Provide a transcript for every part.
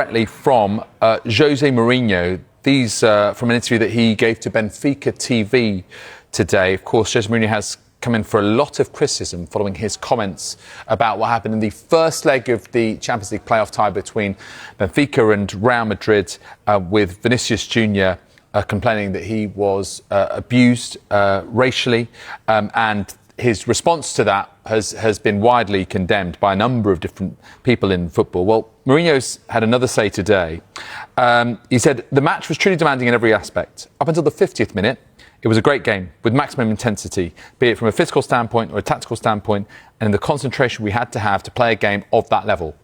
Directly from Jose Mourinho. These from an interview that he gave to Benfica TV today. Of course, Jose Mourinho has come in for a lot of criticism following his comments about what happened in the first leg of the Champions League playoff tie between Benfica and Real Madrid, with Vinícius Júnior complaining that he was abused racially, and his response to that has been widely condemned by a number of different people in football. Well, Mourinho's had another say today. He said the match was truly demanding in every aspect. Up until the 50th minute, it was a great game with maximum intensity, be it from a physical standpoint or a tactical standpoint, and in the concentration we had to have to play a game of that level.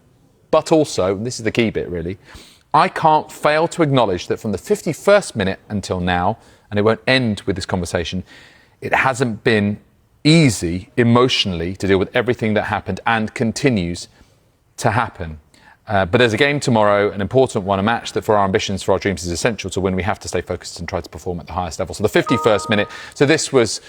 But also, and this is the key bit really, I can't fail to acknowledge that from the 51st minute until now, and it won't end with this conversation, it hasn't been easy emotionally to deal with everything that happened and continues to happen. But there's a game tomorrow, an important one, a match that for our ambitions, for our dreams is essential to win. We have to stay focused and try to perform at the highest level. So the 51st minute, so this was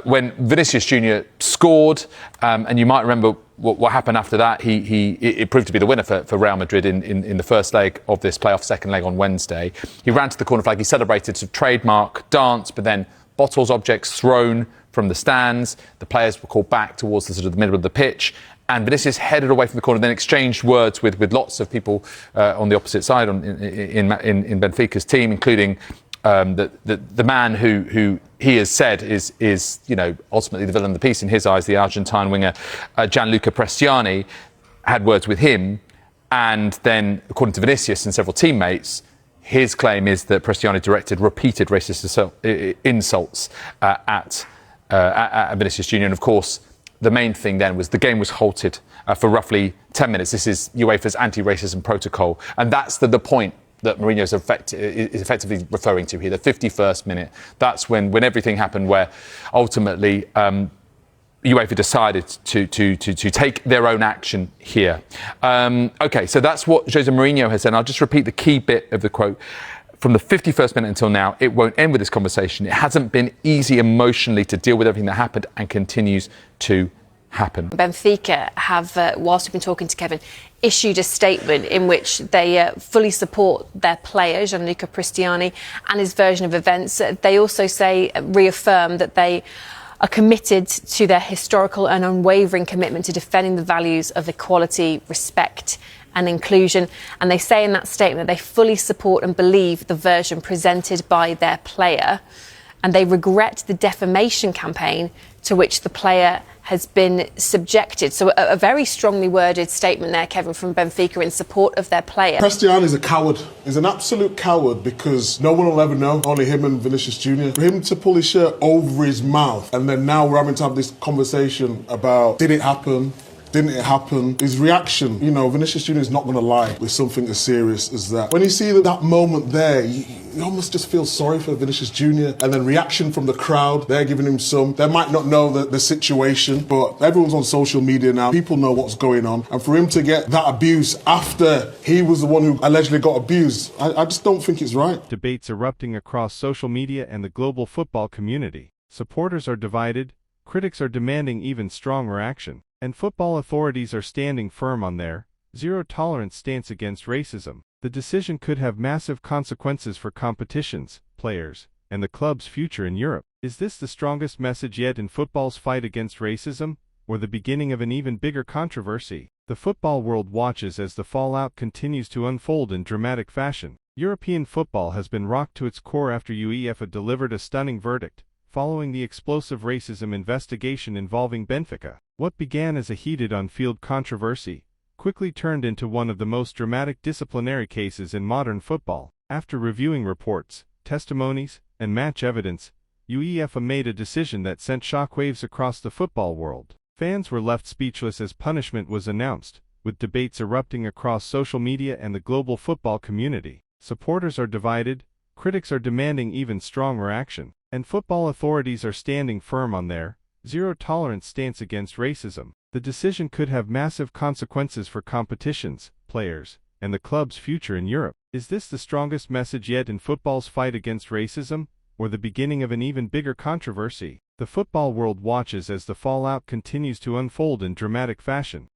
when Vinícius Júnior scored, and you might remember what happened after that. It proved to be the winner for Real Madrid in the first leg of this playoff, second leg on Wednesday. He ran to the corner flag, he celebrated, sort of trademark dance, but then bottles, objects thrown from the stands. The players were called back towards the sort of the middle of the pitch, and Vinícius headed away from the corner, then exchanged words with lots of people on the opposite side in Benfica's team, including the man who he has said is ultimately the villain of the piece in his eyes, the Argentine winger Gianluca Prestianni, had words with him, and then according to Vinícius and several teammates, his claim is that Prestianni directed repeated racist insults at Vinícius Júnior. And of course, the main thing then was the game was halted for roughly 10 minutes. This is UEFA's anti-racism protocol. And that's the point that Mourinho is effectively referring to here, the 51st minute. That's when everything happened, where ultimately UEFA decided to take their own action here. OK, so that's what Jose Mourinho has said. I'll just repeat the key bit of the quote. From the 51st minute until now, it won't end with this conversation. It hasn't been easy emotionally to deal with everything that happened and continues to happen. Benfica have, whilst we've been talking to Kevin, issued a statement in which they fully support their player, Gianluca Prestianni, and his version of events. They also reaffirm that they are committed to their historical and unwavering commitment to defending the values of equality, respect and inclusion. And they say in that statement they fully support and believe the version presented by their player, and they regret the defamation campaign to which the player has been subjected. So a very strongly worded statement there, Kevin, from Benfica in support of their player. Prestianni is a coward. He's an absolute coward, because no one will ever know, only him and Vinícius Júnior. For him to pull his shirt over his mouth, and then now we're having to have this conversation about, did it happen? Didn't it happen? His reaction, Vinícius Júnior is not going to lie with something as serious as that. When you see that moment there, you almost just feel sorry for Vinícius Júnior. And then reaction from the crowd, they're giving him some. They might not know the situation, but everyone's on social media now. People know what's going on. And for him to get that abuse after he was the one who allegedly got abused, I just don't think it's right. Debates erupting across social media and the global football community. Supporters are divided, critics are demanding even stronger action. And football authorities are standing firm on their zero-tolerance stance against racism. The decision could have massive consequences for competitions, players, and the club's future in Europe. Is this the strongest message yet in football's fight against racism, or the beginning of an even bigger controversy? The football world watches as the fallout continues to unfold in dramatic fashion. European football has been rocked to its core after UEFA delivered a stunning verdict, following the explosive racism investigation involving Benfica. What began as a heated on-field controversy quickly turned into one of the most dramatic disciplinary cases in modern football. After reviewing reports, testimonies, and match evidence, UEFA made a decision that sent shockwaves across the football world. Fans were left speechless as punishment was announced, with debates erupting across social media and the global football community. Supporters are divided, critics are demanding even stronger action, and football authorities are standing firm on their zero-tolerance stance against racism. The decision could have massive consequences for competitions, players, and the club's future in Europe. Is this the strongest message yet in football's fight against racism, or the beginning of an even bigger controversy? The football world watches as the fallout continues to unfold in dramatic fashion.